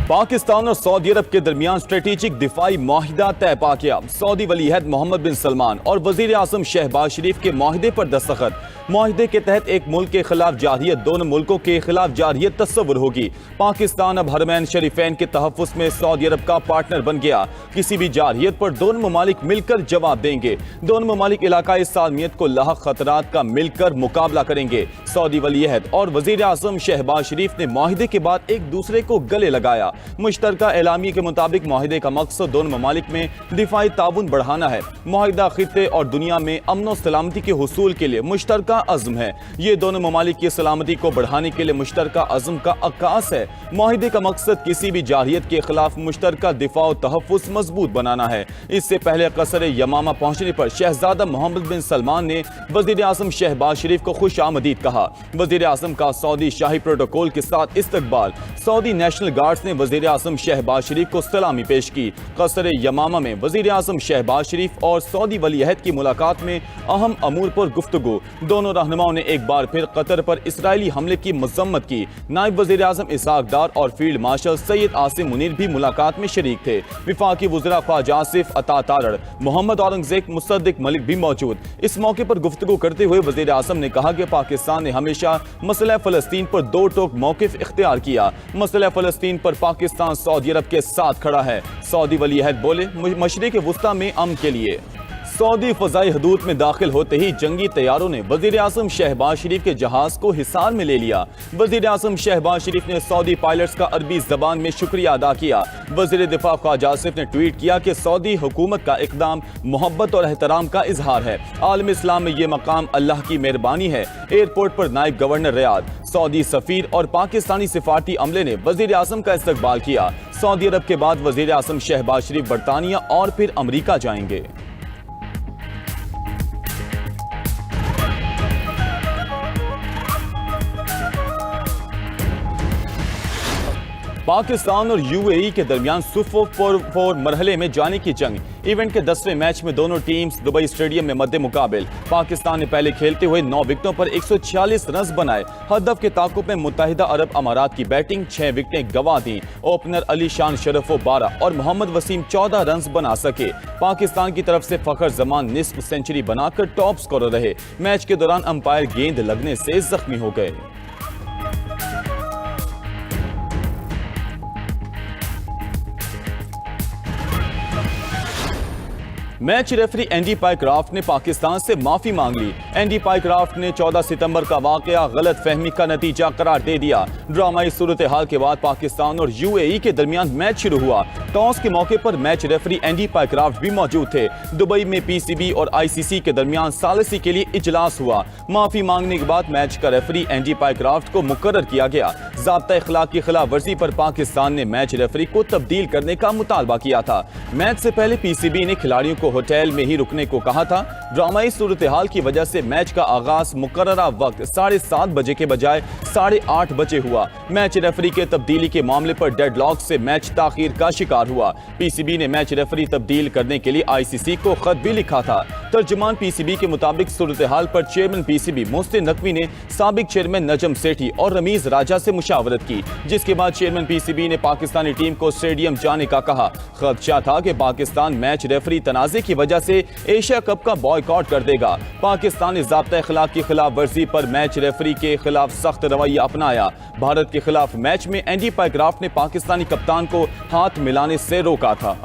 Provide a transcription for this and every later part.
पाकिस्तान और सऊदी अरब के दरमियान स्ट्रेटेजिक दिफाई माहिदा तय पा गया। सऊदी वलीअहद मोहम्मद बिन सलमान और वजीर आजम शहबाज शरीफ के माहिदे पर दस्तखत। माहिदे के तहत एक मुल्क के खिलाफ जारहियत दोनों मुल्कों के खिलाफ जारहियत तस्वुर होगी। पाकिस्तान अब हरमैन शरीफैन के तहफ़्फ़ुज़ में सऊदी अरब का पार्टनर बन गया। किसी भी जारहियत पर दोनों ममालिक मिलकर जवाब देंगे। दोनों ममालिक इलाकाई सालमियत को लाहक खतरात का मिलकर मुकाबला करेंगे। सऊदी वलीअहद और वजीर आजम शहबाज शरीफ ने माहिदे के बाद एक दूसरे को गले लगाया। मुश्तरका एलामी के मुताबिक माहिदे का मकसद दोनों ममालिक में दिफाई ताउन बढ़ाना है। माहिदा खित्ते और दुनिया में अमन और सलामती के हुसूल के लिए मुश्तरका अज़्म है। ये दोनों ममालिक की सलामती को बढ़ाने के लिए मुश्तरका अज़्म का अक्कास है। माहिदे का मकसद किसी भी जारहियत के खिलाफ मुश्तरका दिफा और तहफ़्फ़ुज़ मजबूत बनाना है। इससे पहले कसर यमामा पहुंचने पर शहजादा मोहम्मद बिन सलमान ने वज़ीर आज़म शहबाज शरीफ को खुश आमदीद कहा। वज़ीर आज़म का सऊदी शाही प्रोटोकॉल के साथ इस्तकबाल। सऊदी नेशनल गार्ड्स ने वज़ीर आज़म शहबाज शरीफ को सलामी पेश की। कसर यमामा में वज़ीर आज़म शहबाज शरीफ और सऊदी वलीअहद की मुलाकात में अहम अमूर पर गुफ्तगू। दोनों रहनुमाओं ने एक बार फिर कतर पर इसराइली हमले की मजम्मत की। नायब वज़ीर आज़म इसहाक डार और फील्ड मार्शल सैयद आसिम मुनीर भी मुलाकात में शरीक थे। विफाकी वज़रा ख्वाजा आसिफ अता तारड़, मोहम्मद औरंगज़ेब मुसद्दिक मलिक भी मौजूद। इस मौके पर गुफ्तगू करते हुए वज़ीर आज़म ने कहा कि पाकिस्तान ने हमेशा मसला फ़लस्तीन पर दो टोक मौक़िफ़ इख्तियार किया। मसला फ़लस्तीन पर पाकिस्तान सऊदी अरब के साथ खड़ा है। सऊदी वलीअहद बोले, मशरिक़ वुस्ता में अमन के लिए। सऊदी फ़ज़ाई हदूद में दाखिल होते ही जंगी तैयारों ने वज़ीर आज़म शहबाज शरीफ के जहाज़ को हिसार में ले लिया। वज़ीर आज़म शहबाज शरीफ ने सऊदी पायलट्स का अरबी ज़बान में शुक्रिया अदा किया। वज़ीर दिफा ख्वाजा आसिफ ने ट्वीट किया कि सऊदी हुकूमत का इक़दाम मोहब्बत और एहतराम का इजहार है। आलम इस्लाम में ये मकाम अल्लाह की मेहरबानी है। एयरपोर्ट पर नायब गवर्नर रियाद, सऊदी सफ़ीर और पाकिस्तानी सिफारती अमले ने वज़ीर आज़म का इस्तकबाल किया। सऊदी अरब के बाद वज़ीर आज़म शहबाज शरीफ बरतानिया और फिर अमरीका जाएंगे। पाकिस्तान और यूएई के दरमियान सुपर 4 मरहले में जाने की जंग। इवेंट के 10वें मैच में दोनों टीम्स दुबई स्टेडियम में मद्दे मुकाबिल। पाकिस्तान ने पहले खेलते हुए 9 विकेटों पर 146 रन बनाए। हदफ के ताकुब में मुत्तहिदा अरब अमारात की बैटिंग 6 विकेटें गंवा दी। ओपनर अली शान शरफो 12 और मोहम्मद वसीम 14 रन बना सके। पाकिस्तान की तरफ से फखर जमान निस्फ सेंचुरी बनाकर टॉप स्कोरर रहे। मैच के दौरान अंपायर गेंद लगने से जख्मी हो गए। मैच रेफरी एंडी पाइक्राफ्ट ने पाकिस्तान से माफी मांग ली। एंडी पाइक्राफ्ट ने 14 सितंबर का वाकया गलत फहमी का नतीजा करार दे दिया। ड्रामाई सूरत हाल के बाद पाकिस्तान और यूएई के दरमियान मैच शुरू हुआ। टॉस के मौके पर मैच रेफरी एंडी पाइक्राफ्ट भी मौजूद थे। दुबई में पीसीबी और आईसीसी के दरमियान सालिसी के लिए इजलास हुआ। माफी मांगने के बाद मैच का रेफरी एंडी पाइक्राफ्ट को मुकर्रर किया गया। ज़ाब्ता इखलाक की खिलाफ वर्जी पर पाकिस्तान ने मैच रेफरी को तब्दील करने का मुतालबा किया था। मैच से पहले पीसीबी ने खिलाड़ियों को होटल में ही रुकने को कहा था। ड्रामाई सूरत हाल की वजह से मैच का आगाज मुकर्ररा वक्त 7:30 बजे के बजाय 8:30 बजे हुआ। मैच रेफरी के तब्दीली के मामले पर डेडलॉक से मैच ताखीर का शिकार हुआ। पीसीबी ने मैच रेफरी तब्दील करने के लिए आईसीसी को खत भी लिखा था। तर्जुमान पीसीबी के मुताबिक सूरत हाल पर चेयरमैन पीसीबी मोहसिन नकवी ने साबिक चेयरमैन नजम सेठी और रमीज राजा से मुशावरत की, जिसके बाद चेयरमैन पीसीबी ने पाकिस्तानी टीम को स्टेडियम जाने का कहा। खदशा था कि पाकिस्तान मैच रेफरी तनाज़े की वजह से एशिया कप का बॉयकॉट कर देगा। पाकिस्तान ने ज़ाब्ता इखलाक की खिलाफ वर्जी पर मैच रेफरी के खिलाफ सख्त रवैया अपनाया। भारत के खिलाफ मैच में एंडी पाइक्राफ्ट ने पाकिस्तानी कप्तान को हाथ मिलाने से रोका था।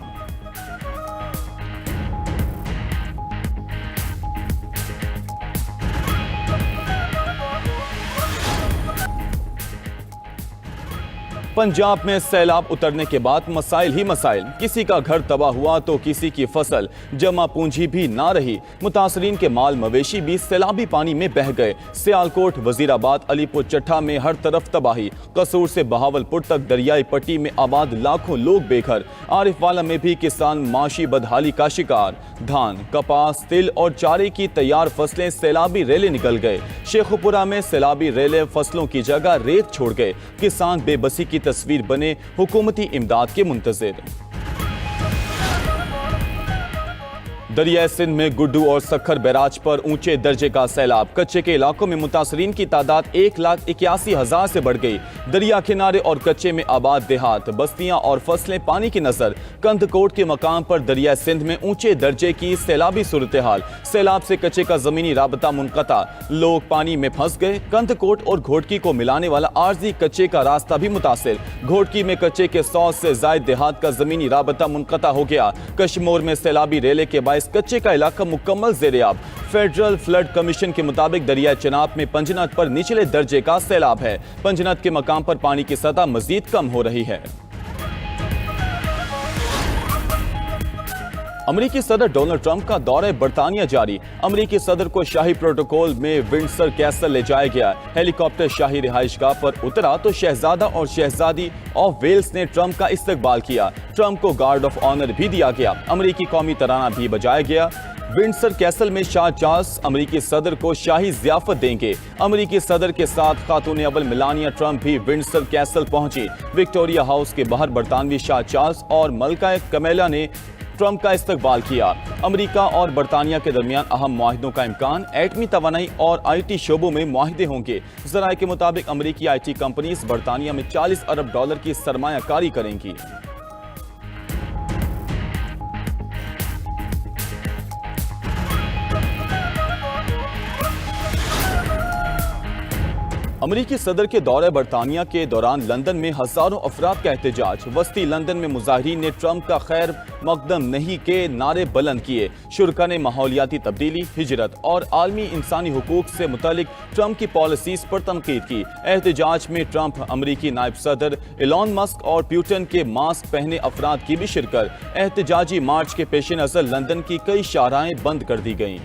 पंजाब में सैलाब उतरने के बाद मसाइल ही मसाइल। किसी का घर तबाह हुआ तो किसी की फसल, जमा पूंजी भी ना रही। मुतासरीन के माल मवेशी भी सैलाबी पानी में बह गए। सियालकोट, वजीराबाद, अलीपुर चट्ठा में हर तरफ तबाही। कसूर से बहावलपुर तक दरियाई पट्टी में आबाद लाखों लोग बेघर। आरिफवाला में भी किसान माशी बदहाली का शिकार। धान, कपास, तिल और चारे की तैयार फसलें सैलाबी रेले निकल गए। शेखुपुरा में सैलाबी रेले फसलों की जगह रेत छोड़ गए। किसान बेबसी की तस्वीर बने, हुकूमती इमदाद के मुंतज़िर। दरिया सिंध में गुड्डू और सखर बैराज पर ऊंचे दर्जे का सैलाब। कच्चे के इलाकों में मुतासरीन की तादाद 1,81,000 से बढ़ गई। दरिया किनारे और कच्चे में आबाद देहात, बस्तियां और फसलें पानी की नजर। कंदकोट के मकाम पर दरिया सिंध में ऊंचे दर्जे की सैलाबी सूरत हाल। सैलाब से कच्चे का जमीनी राबता मुनक़ता, लोग पानी में फंस गए। कंदकोट और घोटकी को मिलाने वाला आर्जी कच्चे का रास्ता भी मुतासिर। घोटकी में कच्चे के 100 से जायद देहात का जमीनी राबता मुनक़ता हो गया। कश्मीर में सैलाबी रेले के बायस कच्चे का इलाका मुकम्मल ज़ेर-ए-आब। फेडरल फ्लड कमीशन के मुताबिक दरिया चनाब में पंजनत पर निचले दर्जे का सैलाब है। पंजनत के मकाम पर पानी की सतह मजीद कम हो रही है। अमरीकी सदर डोनाल्ड ट्रंप का दौरे बरतानिया जारी। अमरीकी सदर को शाही प्रोटोकॉल में विंडसर कैसल ले जाया गया। हेलीकॉप्टर शाही रिहाइशगाह पर उतरा तो शहजादा और शहजादी ऑफ वेल्स ने ट्रंप का इस्तकबाल किया। ट्रंप को गार्ड ऑफ ऑनर भी दिया गया। अमरीकी कौमी तराना भी बजाया गया। विंडसर कैसल में शाह चार्ल्स अमरीकी सदर को शाही ज़ियाफत देंगे। अमरीकी सदर के साथ खातून अव्वल मेलानिया ट्रंप भी विंडसर कैसल पहुंची। विक्टोरिया हाउस के बाहर बरतानवी शाह चार्ल्स और मलका कमेला ने ट्रंप का इस्तकबाल किया। अमेरिका और बरतानिया के दरमियान अहम मुआहिदों का इम्कान। एटमी तवानाई और IT शोबों में मुआहिदे होंगे। ज़राए के मुताबिक अमरीकी IT कंपनीज बरतानिया में $40 अरब की सरमायाकारी करेंगी। अमरीकी सदर के दौरे बरतानिया के दौरान लंदन में हजारों अफराद का एहतजाज। वस्ती लंदन में मुजाहिरीन ने ट्रंप का खैर मकदम नहीं के नारे बुलंद किए। शुरका ने माहौलियाती तब्दीली, हिजरत और आलमी इंसानी हुकूक से मुतालिक ट्रंप की पॉलिसीज पर तनकीद की। एहतजाज में ट्रंप, अमरीकी नायब सदर एलन मस्क और प्यूटन के मास्क पहने अफराद की भी शिरकत। एहतजाजी मार्च के पेश नज़र लंदन की कई शाहराहें बंद कर दी गईं।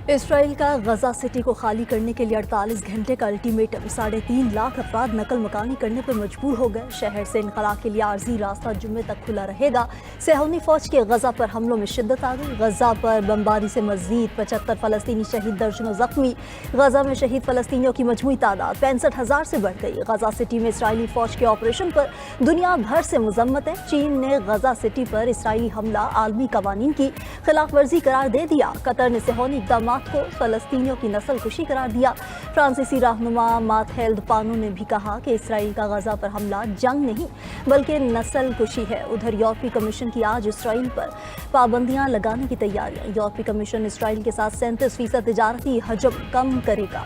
इसराइल का गजा सिटी को खाली करने के लिए 48 घंटे का अल्टीमेटम। 3.5 लाख अफराद नकल मकानी करने पर मजबूर हो गए। शहर से इनखला के लिए आर्जी रास्ता जुम्मे तक खुला रहेगा। सेहूनी फौज के गजा पर हमलों में शिद्दत आ गई। गजा पर बमबारी से मजीद 75 फलस्तीनी शहीद, दर्जनों जख्मी। गजा में शहीद फलस्तीनियों की मजमूई तादाद 65,000 से बढ़ गई। गजा सिटी में इसराइली फौज के ऑपरेशन पर दुनिया भर से मजम्मत है। चीन ने गजा सिटी पर इसराइली हमला आलमी कवानीन की खिलाफ वर्जी करार दे दिया। कतर ने सेहूनी इक़दाम को फलस्तीनियों की नस्ल कुशी करार दिया। फ्रांसीसी रहनुमा माथेल्ड पानो ने भी कहा कि इसराइल का गजा पर हमला जंग नहीं बल्कि नस्ल कुशी है। उधर यूरोपीय कमीशन की आज इसराइल पर पाबंदियां लगाने की तैयारियां। यूरोपीय कमीशन इसराइल के साथ 37% तिजारती हजम कम करेगा।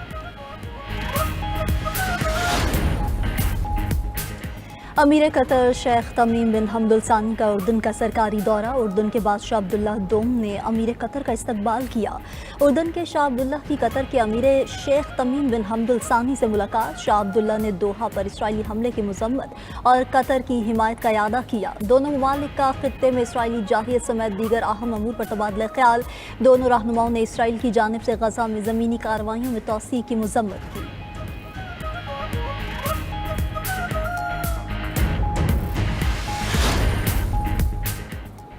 अमीर कतर शेख तमीम बिन हमद सानी का उर्दन का सरकारी दौरा। उर्दन के बादशाह अब्दुल्ला दोम ने अमीर कतर का इस्तकबाल किया। उर्दन के शाह अब्दुल्ला की कतर के अमीर शेख तमीम बिन हमद सानी से मुलाकात। शाह अब्दुल्ला ने दोहा पर इसराइली हमले की मजम्मत और कतर की हिमायत का इयादा किया। दोनों ममालिक का खित्ते में इसराइली जाहियत समेत दीगर अहम अमूर पर तबादला ख्याल। दोनों रहनुमाओं ने इसराइल की जानिब से गजा में ज़मीनी कार्रवाइयों में तोसी की मजम्मत की।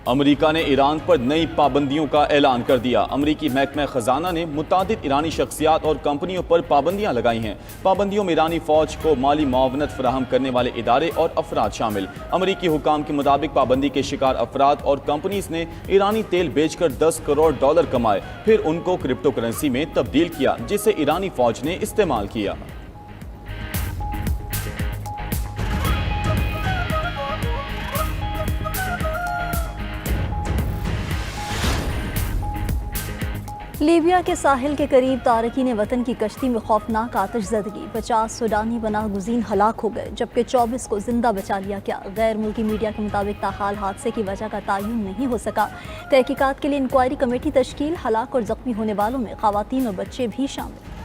अमेरिका ने ईरान पर नई पाबंदियों का ऐलान कर दिया। अमेरिकी महकमा खजाना ने मुतादिद ईरानी शख्सियात और कंपनियों पर पाबंदियां लगाई हैं। पाबंदियों में ईरानी फौज को माली मुआवनत फराहम करने वाले इदारे और अफराद शामिल। अमेरिकी हुकाम के मुताबिक पाबंदी के शिकार अफराद और कंपनीज ने ईरानी तेल बेचकर $10 करोड़ कमाए, फिर उनको क्रिप्टो करेंसी में तब्दील किया, जिसे ईरानी फौज ने इस्तेमाल किया। लीबिया के साहिल के करीब तारकीन वतन की कश्ती में खौफनाक आतिशज़दगी। 50 सूडानी पनाह गुज़ीन हलाक हो गए, जबकि 24 को जिंदा बचा लिया गया। गैर मुल्की मीडिया के मुताबिक ताहाल हादसे की वजह का तयन नहीं हो सका। तहकीकात के लिए इंक्वायरी कमेटी तश्कील। हलाक और जख्मी होने वालों में ख़वातीन और बच्चे भी शामिल।